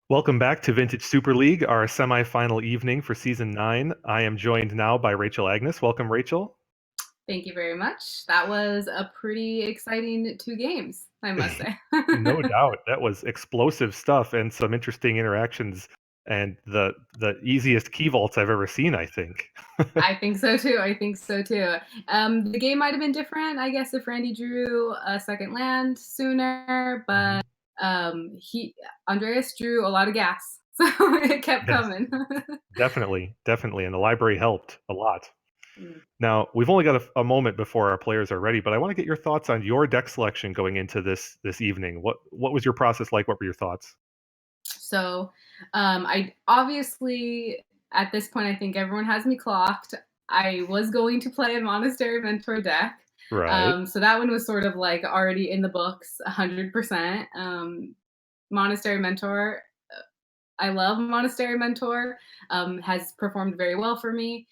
Welcome back to Vintage Super League, our semifinal evening for Season 9. I am joined now by Rachel Agnes. Welcome, Rachel. Thank you very much. That was a pretty exciting 2 games, I must say. No doubt. That was explosive stuff and some interesting interactions and the easiest key vaults I've ever seen, I think. I think so too, the game might have been different, I guess, if Randy drew a second land sooner, but, Mhm. he Andreas drew a lot of gas, so it kept Yes, coming. definitely, and the library helped a lot. Mm. Now, we've only got a moment before our players are ready, but I wanna get your thoughts on your deck selection going into this evening. What was your process like? What were your thoughts? So, I obviously, at this point, I think everyone has me clocked. I was going to play a Monastery Mentor deck. Right. So that one was sort of like already in the books 100%. Monastery Mentor, I love Monastery Mentor, has performed very well for me.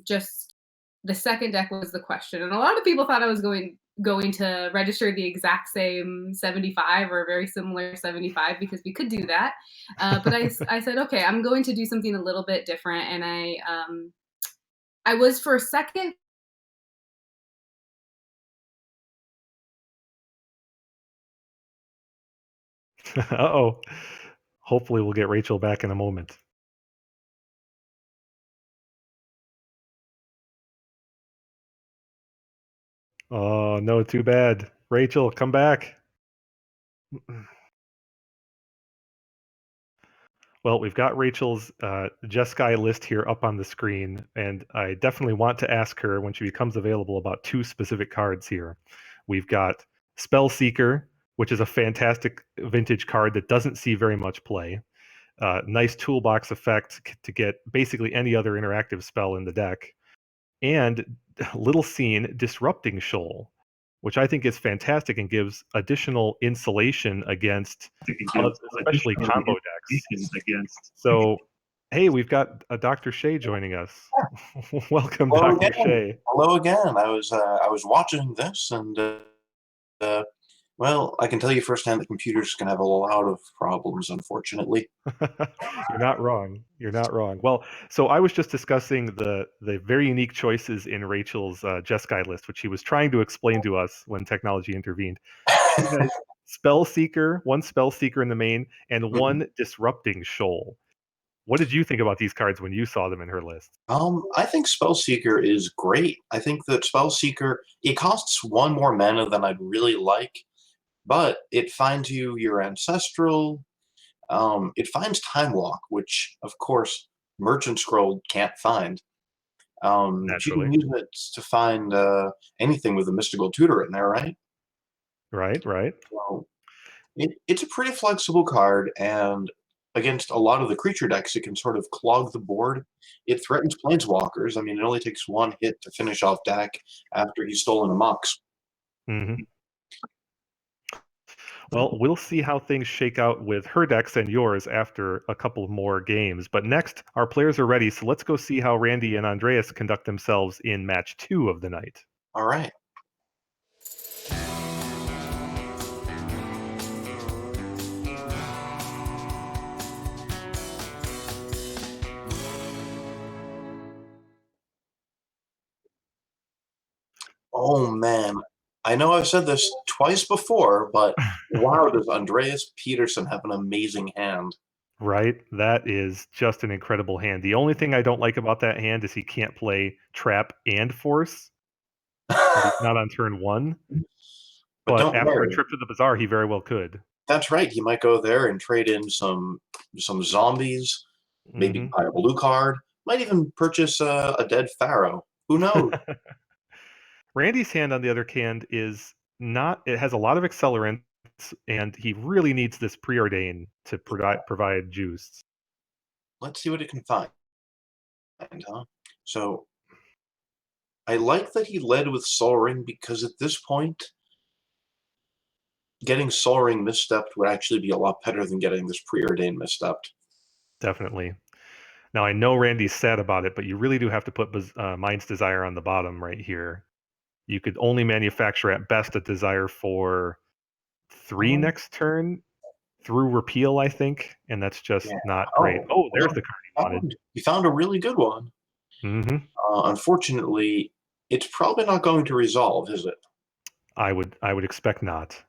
Just the second deck was the question, and a lot of people thought I was going to register the exact same 75 or a very similar 75 because we could do that. But I said, okay, I'm going to do something a little bit different, and I was for a second. Uh-oh. Hopefully, we'll get Rachel back in a moment. Oh, no, too bad. Rachel, come back. Well, we've got Rachel's Jeskai list here up on the screen, and I definitely want to ask her when she becomes available about two specific cards here. We've got Spell Seeker, which is a fantastic vintage card that doesn't see very much play. Nice toolbox effect to get basically any other interactive spell in the deck. And Little Seen Disrupting Shoal, which I think is fantastic and gives additional insulation against especially combo decks. So, hey, we've got a Dr. Shea joining us. Welcome, Hello Dr. again. Shea. Hello again. I was watching this, and uh, well, I can tell you firsthand that computers can have a lot of problems, unfortunately. You're not wrong. You're not wrong. Well, so I was just discussing the very unique choices in Rachel's Jeskai list, which she was trying to explain to us when technology intervened. She has one Spell Seeker in the main, and Mhm. one Disrupting Shoal. What did you think about these cards when you saw them in her list? I think Spellseeker is great. I think that Spellseeker, it costs one more mana than I'd really like, but it finds you your ancestral. It finds Time Walk, which of course Merchant Scroll can't find. But you can Naturally. use it to find anything with a mystical tutor in there, right? Right, right. So it's a pretty flexible card, and against a lot of the creature decks, it can sort of clog the board. It threatens planeswalkers. I mean, it only takes one hit to finish off deck after he's stolen a Mox. Hmm. Well, we'll see how things shake out with her decks and yours after a couple more games. But next, our players are ready, so let's go see how Randy and Andreas conduct themselves in match 2 of the night. All right. Oh man, I know I've said this twice before, but wow, does Andreas Petersen have an amazing hand? Right? That is just an incredible hand. The only thing I don't like about that hand is he can't play Trap and Force, at least not on turn 1. But But don't after a worry, trip to the bazaar, he very well could. that's right. He might go there and trade in some zombies, maybe Mhm. buy a blue card, might even purchase a dead pharaoh. Who knows? Randy's hand, on the other hand, is not. It has a lot of accelerants, and he really needs this preordain to provide juice. Let's see what it can find, huh? So I like that he led with Soul Ring because at this point, getting Soul Ring misstepped would actually be a lot better than getting this preordained misstepped. Definitely. Now I know Randy's sad about it, but you really do have to put Mind's Desire on the bottom right here. You could only manufacture at best a desire for 3 Um, next turn. through repeal, I think, and that's just not great. Oh, there's the card he wanted. You found a really good one. Mm-hmm. Unfortunately, it's probably not going to resolve, is it? I would expect not.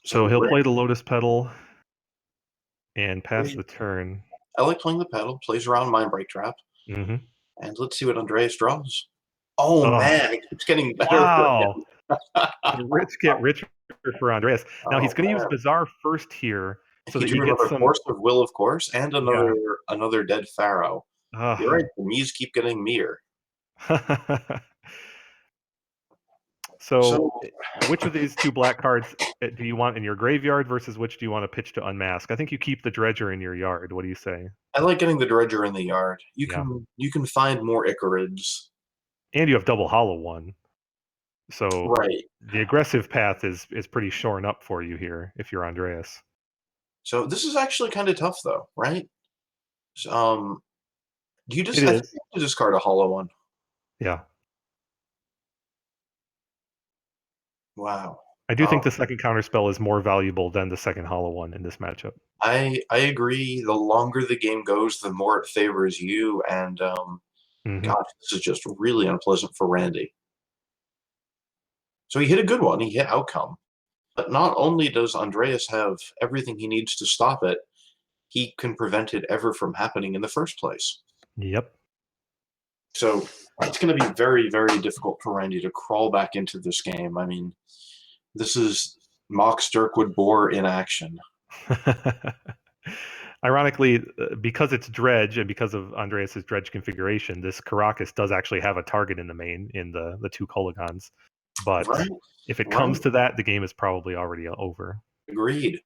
So he'll play the Lotus Petal and pass the turn. I like playing the pedal, plays around Mindbreak Trap. Mm-hmm. And let's see what Andreas draws. Oh, man, it keeps getting better. Wow. The rich get richer for Andreas. Now he's going to use Bazaar first here, so that you get some Force of Will, of course, and another Dead Pharaoh. You're right. The Mies keep getting meter. So, which of these two black cards do you want in your graveyard versus which do you want to pitch to unmask? I think you keep the Dredger in your yard. What do you say? I like getting the Dredger in the yard. You can find more Icarids. And you have double hollow one. So the aggressive path is pretty shorn up for you here if you're Andreas. So this is actually kind of tough though, right? You just have to discard a hollow one. Yeah. Wow. I do think the second counterspell is more valuable than the second hollow one in this matchup. I agree. The longer the game goes, the more it favors you. And gosh, this is just really unpleasant for Randy. So he hit a good one. He hit Outcome. But not only does Andreas have everything he needs to stop it, he can prevent it ever from happening in the first place. Yep. So it's going to be very, very difficult for Randy to crawl back into this game. I mean, this is Mox Dirkwood Boar in action. Ironically, because it's Dredge and because of Andreas's Dredge configuration, this Caracas does actually have a target in the main in the two Kolagons. But if it comes to that, the game is probably already over. Agreed.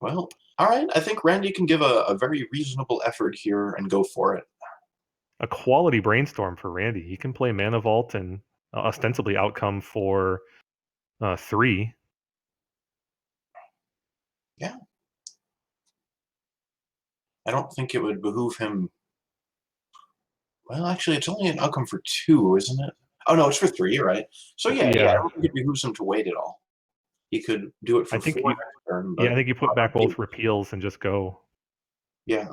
Well, all right. I think Randy can give a very reasonable effort here and go for it. A quality brainstorm for Randy. He can play Mana Vault and ostensibly Outcome for 3. Yeah. I don't think it would behoove him. Well, actually, it's only an Outcome for 2, isn't it? Oh, no, it's for 3, right? So, yeah, I don't think it behooves him to wait at all. He could do it for 4 next turn. I think you put back both repeals and just go. Yeah.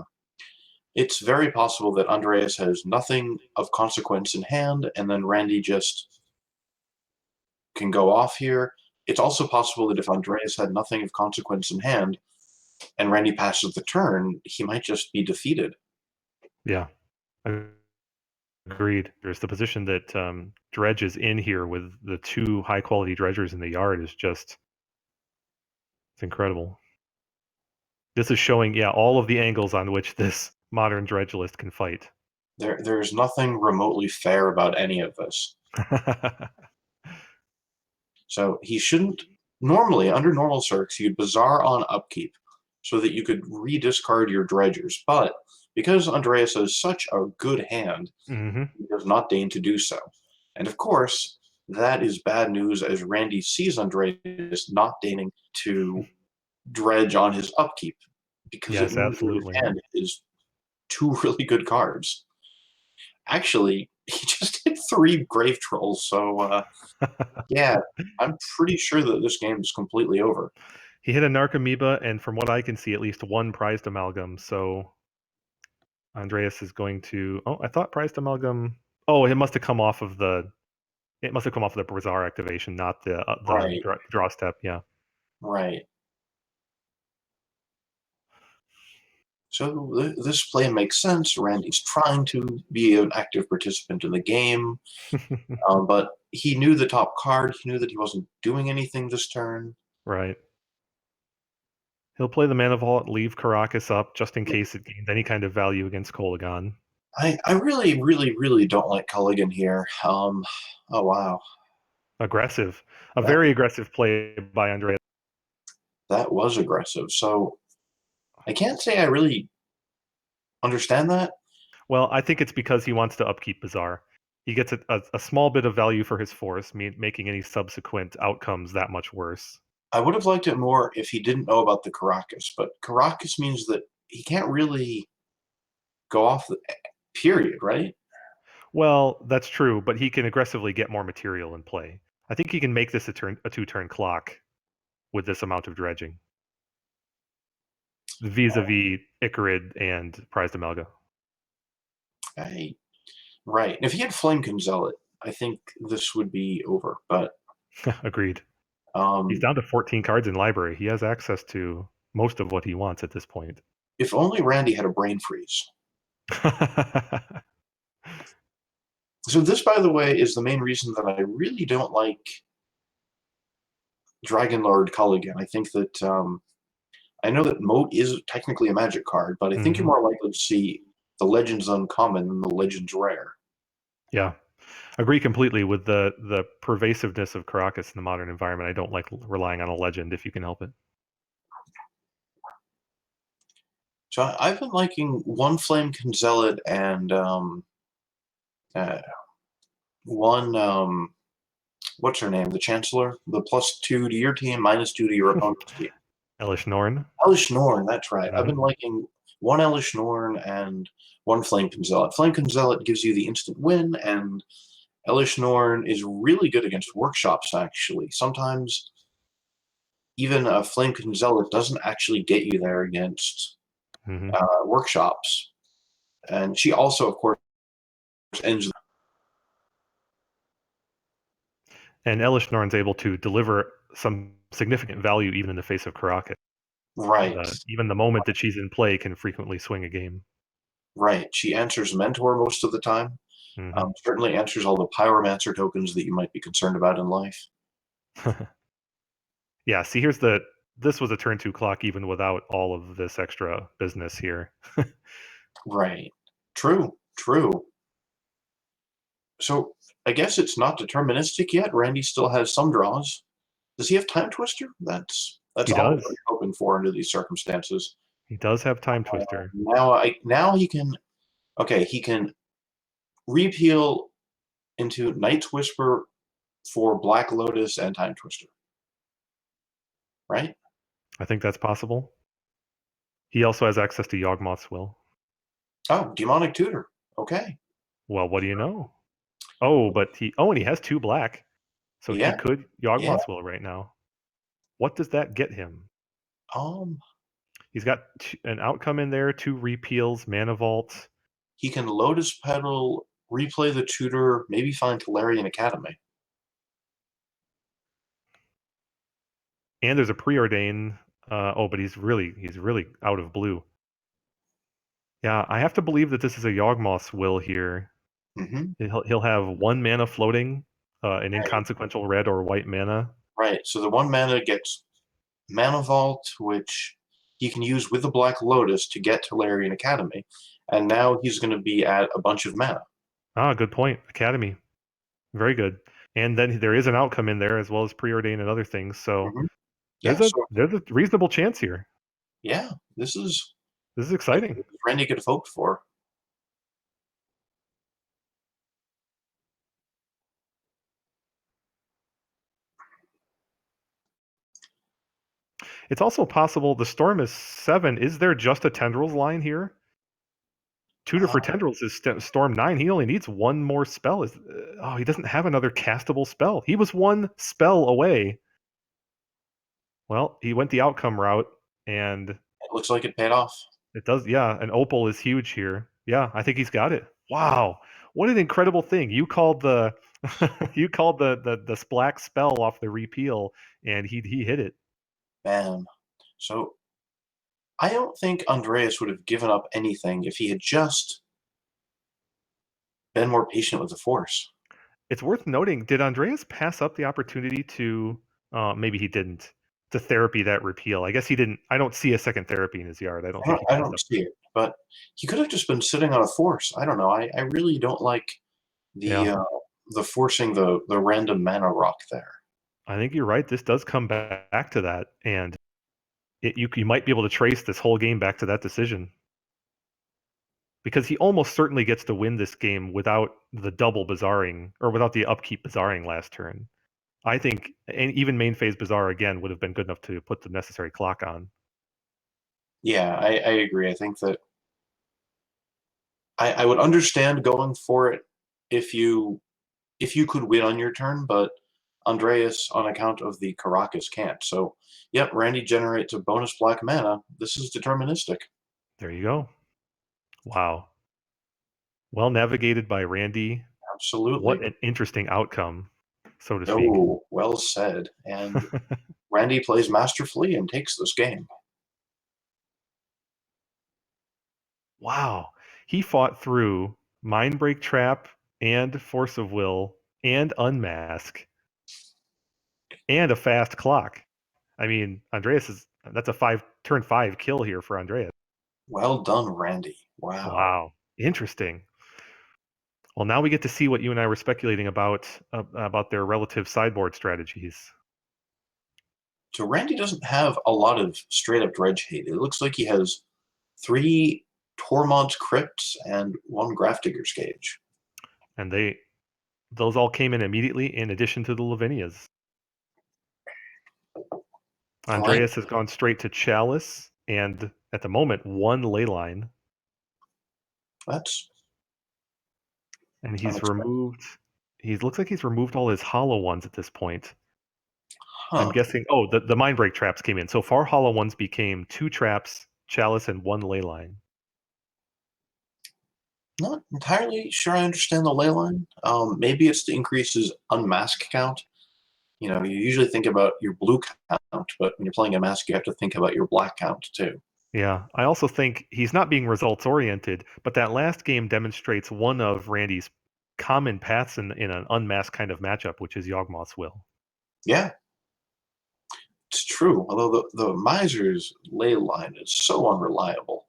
It's very possible that Andreas has nothing of consequence in hand, and then Randy just can go off here. It's also possible that if Andreas had nothing of consequence in hand, and Randy passes the turn, he might just be defeated. Yeah. Agreed. There's the position that Dredge is in here with the 2 high-quality Dredgers in the yard is just... It's incredible. This is showing, all of the angles on which this modern Dredge list can fight. There's nothing remotely fair about any of this. So he shouldn't... Normally, under normal circs, you'd Bazaar on upkeep so that you could rediscard your Dredgers. But because Andreas has such a good hand, he does not deign to do so. And of course, that is bad news as Randy sees Andreas not deigning to Dredge on his upkeep. Because it means his hand is 2 really good cards. Actually, he just hit 3 Grave Trolls, so yeah, I'm pretty sure that this game is completely over. He hit a Narcomoeba, and from what I can see, at least 1 Prized Amalgam, so Andreas is going to... Oh, I thought Prized Amalgam... Oh, it must have come off of the... It must have come off of the Bazaar activation, not the draw step, yeah. Right. So this play makes sense. Randy's trying to be an active participant in the game, but he knew the top card. He knew that he wasn't doing anything this turn. Right. He'll play the Mana Vault, leave Caracas up, just in case it gained any kind of value against Kolagon. I really, really, really don't like Culligan here. Oh, wow. Aggressive. Very aggressive play by Andreas. That was aggressive. So I can't say I really understand that. Well, I think it's because he wants to upkeep Bazaar. He gets a small bit of value for his force, making any subsequent outcomes that much worse. I would have liked it more if he didn't know about the Caracas, but Caracas means that he can't really go off the period, right? Well, that's true, but he can aggressively get more material in play. I think he can make this a 2-turn clock. with this amount of dredging, vis-a-vis Icarid and Prized Amalga. Right. If he had Flamekin Zealot, I think this would be over. But Agreed. He's um, down to 14 cards in library. He has access to most of what he wants at this point. if only Randy had a brain freeze. So this, by the way, is the main reason that I really don't like Dragon Lord Culligan. I think that I know that Moat is technically a magic card, but I think you're more likely to see the Legends Uncommon than the Legends Rare. Yeah. Agree completely with the pervasiveness of Caracas in the modern environment. I don't like relying on a legend if you can help it. So I've been liking one Flamekin Zealot and one what's her name? The Chancellor? The +2 to your team, -2 to your opponent's team. Elish Norn. Elish Norn, that's right. I've been liking one Elish Norn and one Flamekin Zealot. Flamekin Zealot gives you the instant win, and Elish Norn is really good against workshops, actually. Sometimes even a Flamekin Zealot doesn't actually get you there against workshops. And she also, of course, ends. And Elish Norn's able to deliver some significant value even in the face of Caracas. Right. Even the moment that she's in play can frequently swing a game. Right. She answers Mentor most of the time. Certainly answers all the Pyromancer tokens that you might be concerned about in life. Yeah, see, this was a turn 2 clock even without all of this extra business here. Right. True. So I guess it's not deterministic yet. Randy still has some draws. Does he have Time Twister? That's He all does. I'm hoping for under these circumstances. He does have Time Twister. Now he can. Okay, he can repeal into Night's Whisper for Black Lotus and Time Twister. Right? I think that's possible. He also has access to Yawgmoth's Will. Oh, Demonic Tutor. Okay. Well, what do you know? Oh, but and he has 2 black. So he could Yawgmoth's Will right now. What does that get him? He's got an outcome in there, 2 repeals, Mana Vault. He can Lotus Petal, replay the tutor, maybe find Tolarian Academy. And there's a Preordain. But he's really out of blue. Yeah, I have to believe that this is a Yawgmoth's Will here. He'll have 1 mana floating, an inconsequential red or white mana. Right. So the 1 mana gets Mana Vault, which he can use with the Black Lotus to get to Tolarian Academy. And now he's going to be at a bunch of mana. Ah, good point. Academy. Very good. And then there is an outcome in there as well as Preordain and other things. So there's a reasonable chance here. Yeah, this is exciting. Randy could have hoped for. It's also possible the Storm is 7. Is there just a Tendrils line here? Tutor for Tendrils is Storm 9. He only needs 1 more spell. He doesn't have another castable spell. He was 1 spell away. Well, he went the outcome route, and it looks like it paid off. It does, yeah. An Opal is huge here. Yeah, I think he's got it. Wow, what an incredible thing! You called the the black spell off the repeal, and he hit it. Man, so I don't think Andreas would have given up anything if he had just been more patient with the Force. It's worth noting, did Andreas pass up the opportunity to, maybe he didn't, to therapy that repeal? I guess he didn't. I don't see a second therapy in his yard. I don't see it, but he could have just been sitting on a Force. I don't know. I really don't like the forcing the random mana rock there. I think you're right. This does come back to that, and you might be able to trace this whole game back to that decision. Because he almost certainly gets to win this game without the double Bazaring, or without the upkeep Bazaring last turn. I think even main phase Bazaar again would have been good enough to put the necessary clock on. Yeah, I agree. I think that I would understand going for it if you could win on your turn, but Andreas on account of the Caracas can't. So, yep, Randy generates a bonus black mana. This is deterministic. There you go. Wow. Well navigated by Randy. Absolutely. What an interesting outcome, so to speak. Oh, well said. And Randy plays masterfully and takes this game. Wow. He fought through Mindbreak Trap and Force of Will and Unmask and a fast clock. I mean, that's a turn 5 kill here for Andreas. Well done, Randy. Wow. Wow. Interesting. Well, now we get to see what you and I were speculating about their relative sideboard strategies. So Randy doesn't have a lot of straight up dredge hate. It looks like he has 3 Tormod's Crypts and 1 Grafdigger's Cage. And those all came in immediately in addition to the Lavinias. Andreas has gone straight to Chalice and at the moment 1 Leyline. And he's removed. Looks like he's removed all his hollow ones at this point. I'm guessing. Oh, the Mindbreak traps came in. So far, hollow ones became 2 traps, Chalice, and 1 Leyline. Not entirely sure I understand the Leyline. Maybe it's to increase his unmask count. You know, you usually think about your blue count, but when you're playing a mask, you have to think about your black count too. Yeah, I also think he's not being results oriented, but that last game demonstrates one of Randy's common paths in an unmasked kind of matchup, which is Yawgmoth's Will. Yeah, it's true. Although the Miser's ley line is so unreliable.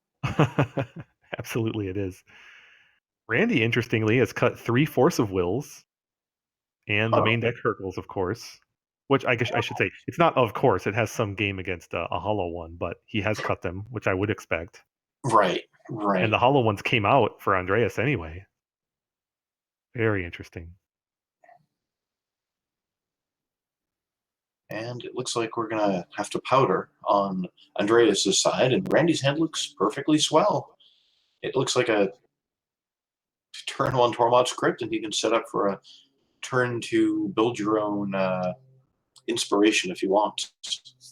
Absolutely, it is. Randy, interestingly, has cut 3 Force of Wills and the main deck Hercules, of course. Which I guess I should say, it's not of course. It has some game against a hollow one, but he has cut them, which I would expect. Right. And the hollow ones came out for Andreas anyway. Very interesting. And it looks like we're going to have to powder on Andreas' side, and Randy's hand looks perfectly swell. It looks like a turn 1 Tormod's Crypt, and he can set up for a turn 2 build your own inspiration if he wants.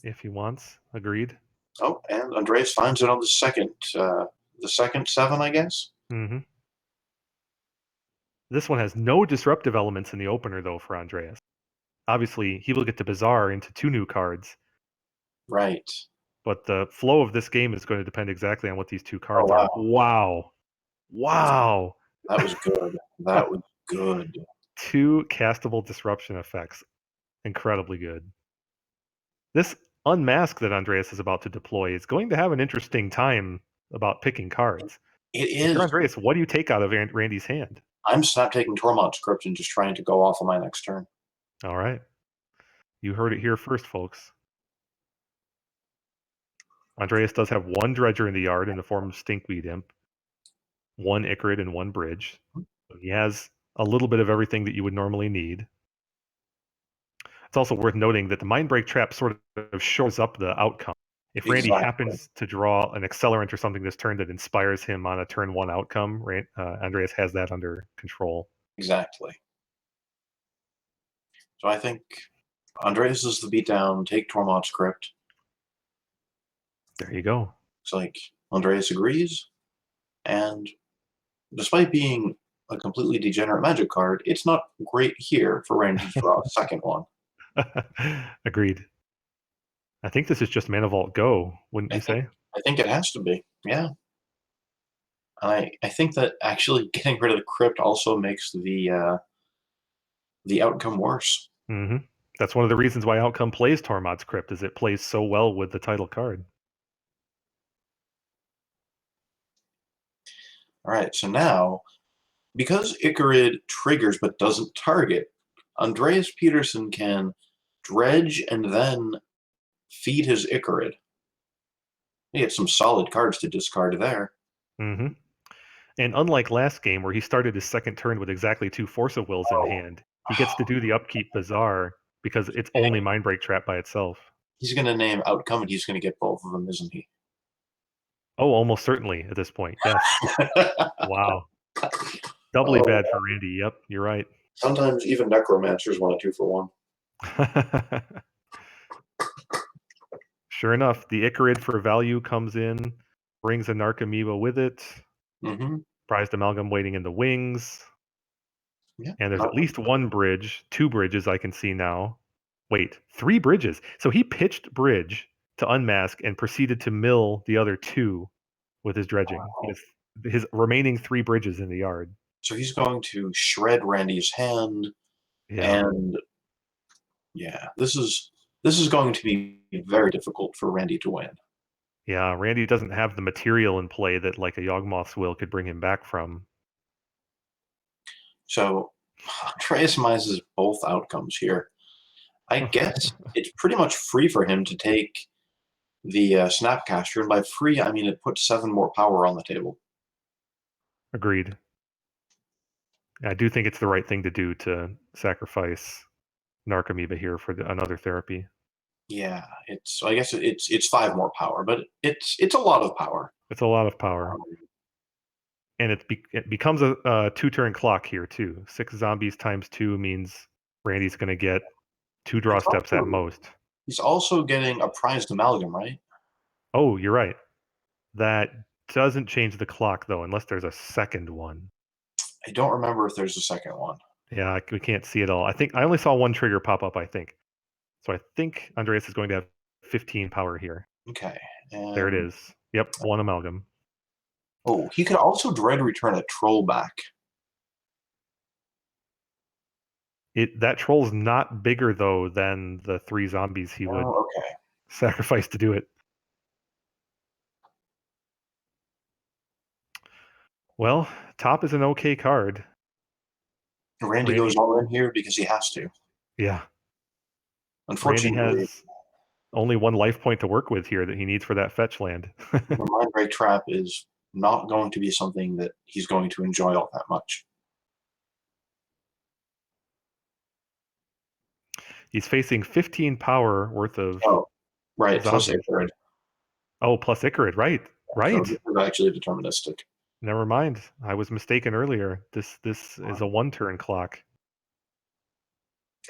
If he wants, agreed. Oh, and Andreas finds it on the second 7, I guess. Mm-hmm. This one has no disruptive elements in the opener, though, for Andreas. Obviously, he will get to Bazaar into 2 new cards. Right. But the flow of this game is going to depend exactly on what these 2 cards are. Wow. That was good. That was good. 2 castable disruption effects. Incredibly good. This unmask that Andreas is about to deploy is going to have an interesting time about picking cards. It is. Andreas, what do you take out of Randy's hand? I'm not taking Tormod's Crypt and just trying to go off on my next turn. All right. You heard it here first, folks. Andreas does have 1 Dredger in the yard in the form of Stinkweed Imp, 1 Icarid, and 1 Bridge. So he has a little bit of everything that you would normally need. It's also worth noting that the Mindbreak Trap sort of shows up the outcome. If Randy happens to draw an accelerant or something this turn that inspires him on a turn 1 outcome, Andreas has that under control. Exactly. So I think Andreas is the beatdown. Take Tormod's Crypt. There you go. It's like Andreas agrees, and despite being a completely degenerate Magic card, it's not great here for Randy to draw a second one. Agreed. I think this is just Mana Vault Go, wouldn't you say? I think it has to be, yeah. I think that actually getting rid of the Crypt also makes the outcome worse. Mm-hmm. That's one of the reasons why Outcome plays Tormod's Crypt, is it plays so well with the title card. All right, so now, because Icarid triggers but doesn't target, Andreas Petersen can dredge and then feed his Icarid. He gets some solid cards to discard there. Mm-hmm. And unlike last game, where he started his second turn with exactly 2 Force of Wills in hand, he gets to do the Upkeep Bazaar because it's only Mindbreak Trap by itself. He's going to name Outcome, and he's going to get both of them, isn't he? Oh, almost certainly at this point, yes. Wow. Doubly bad for Randy, yep, you're right. Sometimes even Necromancers want a 2-for-1. Sure enough, the Icarid for value comes in, brings a Narcomoeba with it, Mm-hmm. prized amalgam waiting in the wings, Yeah. and there's Not at least one bridge, 2 bridges I can see now. Wait, 3 bridges. So he pitched bridge to unmask and proceeded to mill the other 2 with his dredging. He has his remaining 3 bridges in the yard. so he's going to shred Randy's hand, Yeah. and yeah, this is going to be very difficult for Randy to win. Yeah, Randy doesn't have the material in play that like a Yawgmoth's will could bring him back from. So Andreas mises both outcomes here. I guess it's pretty much free for him to take the Snapcaster, and by free I mean it puts 7 more power on the table. Agreed. I do think it's the right thing to do to sacrifice Narcomoeba here for another therapy. Yeah, I guess it's 5 more power, but it's a lot of power. It's a lot of power. And it becomes a 2-turn clock here too. 6 zombies times 2 means Randy's going to get 2 draw It's steps at also- most. He's also getting a prized amalgam, right? Oh, you're right. That doesn't change the clock though, unless there's a second one. I don't remember if there's a second one. Yeah, we can't see it all. I think I only saw one trigger pop up, I think. So I think Andreas is going to have 15 power here. Okay. There it is. Yep, 1 amalgam. Oh, he could also dread return a troll back. That troll's not bigger though than the 3 zombies he would Oh, okay. sacrifice to do it. Well, top is an okay card. Randy goes all in here because he has to. Yeah. Randy Unfortunately, has only 1 life point to work with here that he needs for that fetch land. the Mind Break Trap is not going to be something that he's going to enjoy all that much. He's facing 15 power worth of Oh, right. Plus zombies. Icarid. Oh, plus Icarid, right. Right. So this is actually deterministic. Never mind. I was mistaken earlier. This is a 1-turn clock.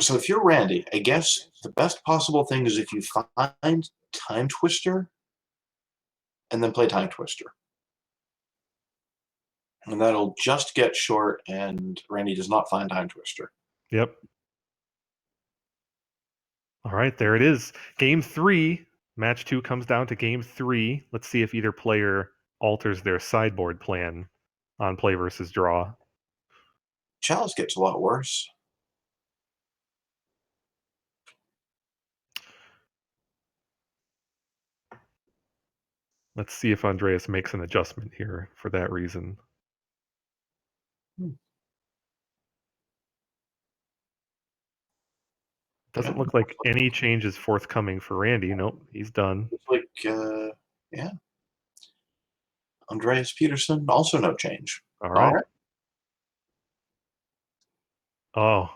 So if you're Randy, I guess the best possible thing is if you find Time Twister and then play Time Twister. And that'll just get short, and Randy does not find Time Twister. Yep. All right, there it is. Game 3. Match 2 comes down to game 3. Let's see if either player alters their sideboard plan on play versus draw. Chalice gets a lot worse. Let's see if Andreas makes an adjustment here for that reason. Doesn't look like any change is forthcoming for Randy. Nope, he's done. It's like, yeah. Andreas Petersen, also no change. All right. Oh,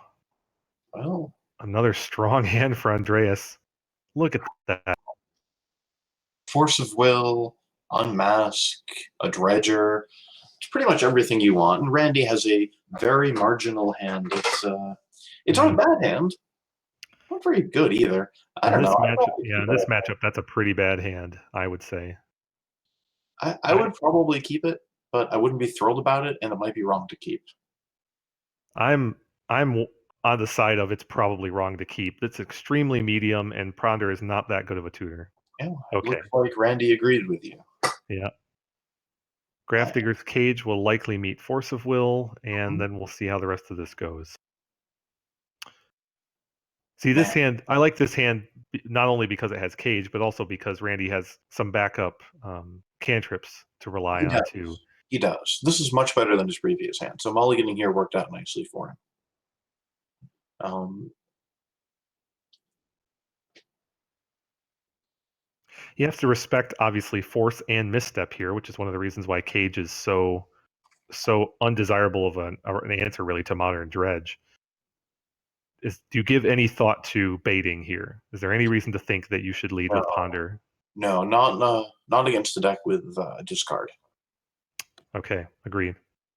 Well, another strong hand for Andreas. Look at that. Force of Will, Unmask, a Dredger. It's pretty much everything you want. And Randy has a very marginal hand. It's not a bad hand. Not very good either. I don't know. In this matchup, that's a pretty bad hand, I would say. I would probably keep it, but I wouldn't be thrilled about it, and it might be wrong to keep. I'm on the side of it's probably wrong to keep. It's extremely medium, and Pronder is not that good of a tutor. Yeah, Okay. Looks like Randy agreed with you. Yeah. Grafdigger's Cage will likely meet Force of Will, and then we'll see how the rest of this goes. See, this hand, I like this hand not only because it has Cage, but also because Randy has some backup cantrips to rely on too. He does. This is much better than his previous hand, so mulliganing here worked out nicely for him. He has to respect, obviously, force and misstep here, which is one of the reasons why Cage is so undesirable of an answer, really, to Modern Dredge. Do you give any thought to baiting here? Is there any reason to think that you should lead with Ponder? No, not against the deck with discard. Okay, agreed.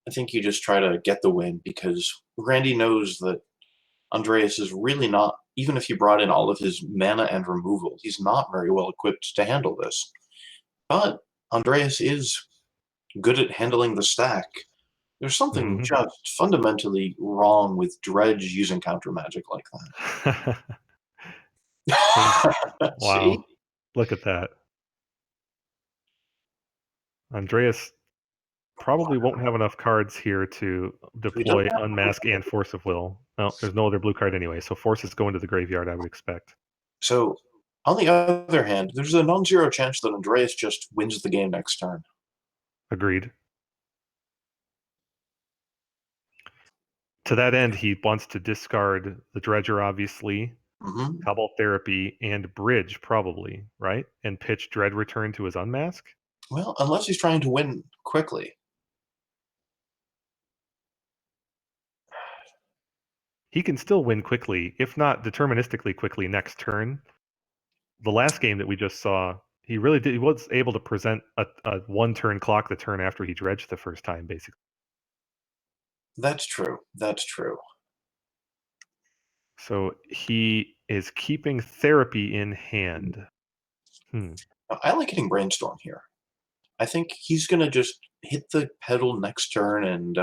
I think you just try to get the win because Randy knows that Andreas is really not even if he brought in all of his mana and removal, he's not very well equipped to handle this. But Andreas is good at handling the stack. There's something just fundamentally wrong with Dredge using counter magic like that. Wow. See? Look at that. Andreas probably won't have enough cards here to deploy Unmask and Force of Will. Well, there's no other blue card anyway, so Force is going to the graveyard, I would expect. So, on the other hand, there's a non-zero chance that Andreas just wins the game next turn. Agreed. To that end, he wants to discard the Dredger, obviously, Cobalt Therapy, and Bridge, probably, right? And pitch Dread Return to his Unmask? Well, unless he's trying to win quickly. He can still win quickly, if not deterministically quickly next turn. The last game that we just saw, he really did. He was able to present a one-turn clock the turn after he dredged the first time, basically. That's true. That's true. So he is keeping Therapy in hand. I like hitting Brainstorm here. I think he's going to just hit the pedal next turn and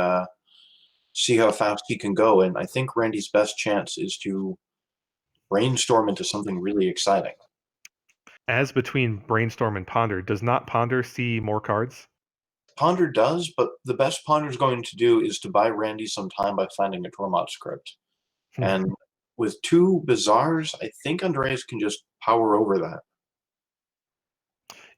see how fast he can go. And I think Randy's best chance is to brainstorm into something really exciting. As between Brainstorm and Ponder, does not Ponder see more cards? Ponder does, but the best Ponder's going to do is to buy Randy some time by finding a Tormod script. And with 2 Bizarres, I think Andreas can just power over that.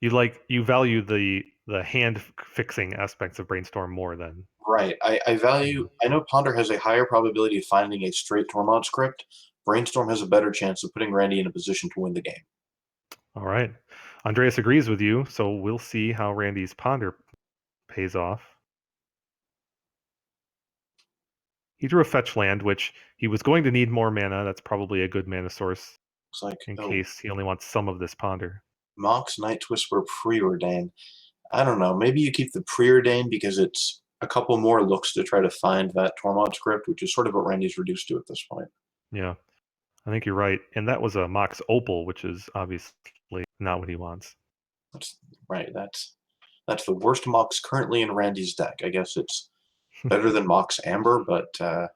You value the hand fixing aspects of Brainstorm more than. Right. I value. I know Ponder has a higher probability of finding a straight Tormod script. Brainstorm has a better chance of putting Randy in a position to win the game. All right. Andreas agrees with you, so we'll see how Randy's Ponder pays off. He drew a fetch land, which he was going to need more mana. That's probably a good mana source in case he only wants some of this Ponder. Mox Night Whisper Preordain. I don't know. Maybe you keep the Preordain because it's a couple more looks to try to find that Tormod script, which is sort of what Randy's reduced to at this point. Yeah, I think you're right. And that was a Mox Opal, which is obviously not what he wants. That's right. That's the worst Mox currently in Randy's deck. I guess it's better than Mox Amber, but all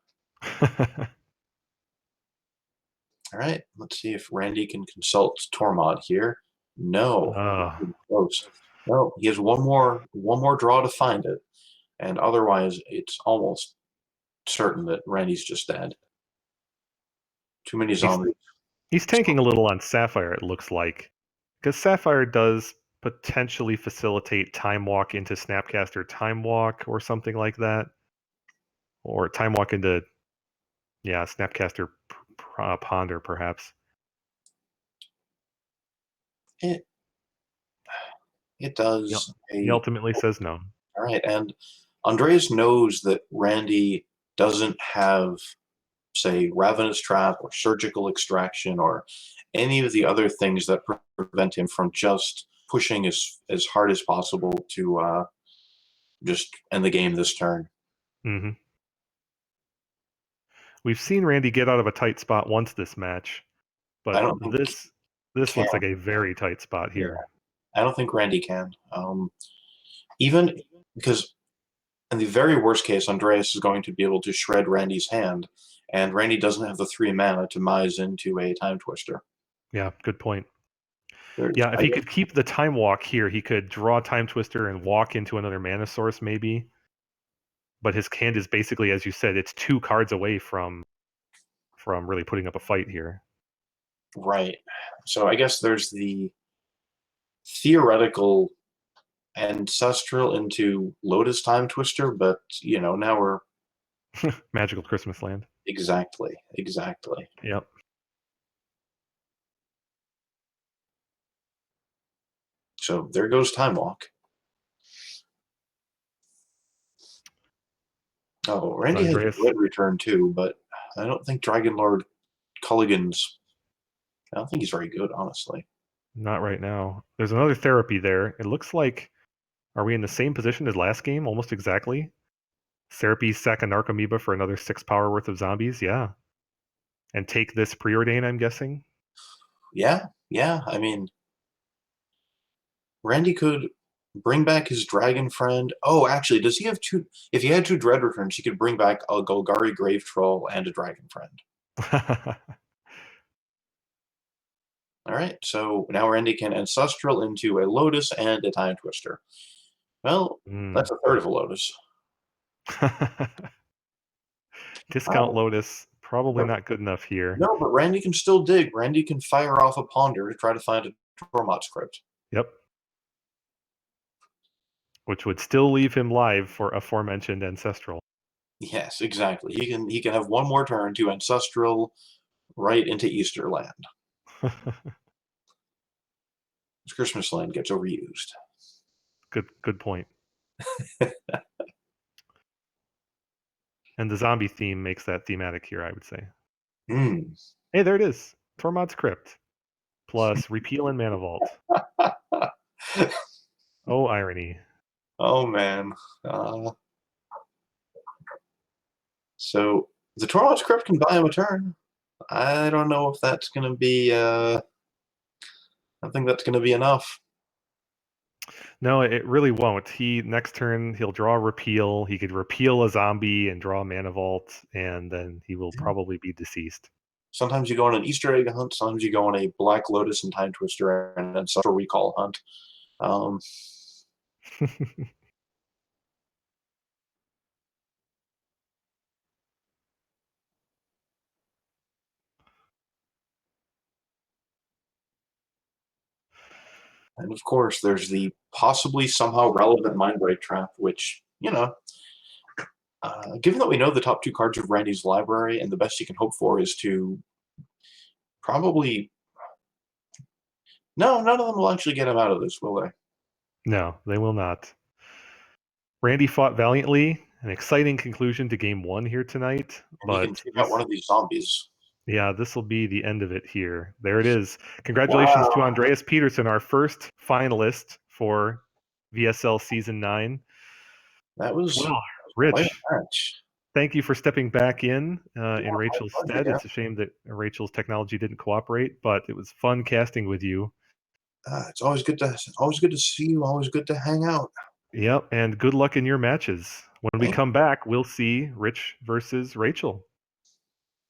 right. Let's see if Randy can consult Tormod here. No, close. No, he has one more draw to find it, and otherwise it's almost certain that Randy's just dead. Too many zombies. He's tanking a little on Sapphire, it looks like, because Sapphire does potentially facilitate Time Walk into Snapcaster Time Walk or something like that, or Time Walk into Snapcaster Ponder, perhaps. It does. He ultimately says no. All right, and Andreas knows that Randy doesn't have, say, Ravenous Trap or Surgical Extraction or any of the other things that prevent him from just pushing as hard as possible to just end the game this turn. We've seen Randy get out of a tight spot once this match, but this looks like a very tight spot here. Yeah. I don't think Randy can. Even because in the very worst case, Andreas is going to be able to shred Randy's hand, and Randy doesn't have the 3 mana to mise into a Time Twister. Yeah, good point. If he could keep the Time Walk here, he could draw Time Twister and walk into another mana source, maybe. But his hand is basically, as you said, it's 2 cards away from really putting up a fight here. Right. So I guess there's the theoretical ancestral into Lotus Time Twister, but now we're Magical Christmas Land. Exactly. Yep. So there goes Time Walk. Oh, Randy has a Red Return too, but I don't think Dragon Lord Culligan's. I don't think he's very good, honestly. Not right now. There's another Therapy there. It looks like, are we in the same position as last game? Almost exactly. Therapy, sack a Narcomoeba for another 6 power worth of zombies. Yeah. And take this preordain, I'm guessing? Yeah. I mean, Randy could bring back his dragon friend. Oh, actually, does he have two? If he had two Dread returns, he could bring back a Golgari Grave Troll and a dragon friend. All right, so now Randy can Ancestral into a Lotus and a Time Twister. Well, that's a third of a Lotus. Discount Lotus, probably not good enough here. No, but Randy can still dig. Randy can fire off a Ponder to try to find a Tormod's Crypt. Yep. Which would still leave him live for aforementioned Ancestral. Yes, exactly. He can have one more turn to Ancestral right into Easterland. Christmas Land gets overused. Good point. And the zombie theme makes that thematic here, I would say. Hey, there it is. Tormod's Crypt. Plus Repeal and Mana Vault. Oh, irony. Oh, man. So the Tormod's Crypt can buy him a turn. I don't know if that's going to be... I think that's going to be enough. No, it really won't. Next turn, he'll draw a Repeal. He could repeal a zombie and draw a Mana Vault, and then he will probably be deceased. Sometimes you go on an Easter egg hunt. Sometimes you go on a Black Lotus and Time Twister and Ancestral Recall hunt. And of course, there's the possibly somehow relevant Mindbreak Trap, which, given that we know the top two cards of Randy's library, and the best you can hope for is to probably... No, none of them will actually get him out of this, will they? No, they will not. Randy fought valiantly. An exciting conclusion to game one here tonight. And you can take out one of these zombies. Yeah, this will be the end of it here. There it is. Congratulations to Andreas Petersen, our first finalist for VSL Season 9. That was Rich. Thank you for stepping back in Rachel's stead. It's a shame that Rachel's technology didn't cooperate, but it was fun casting with you. It's always good to see you. Always good to hang out. Yep, and good luck in your matches. When we come back, we'll see Rich versus Rachel.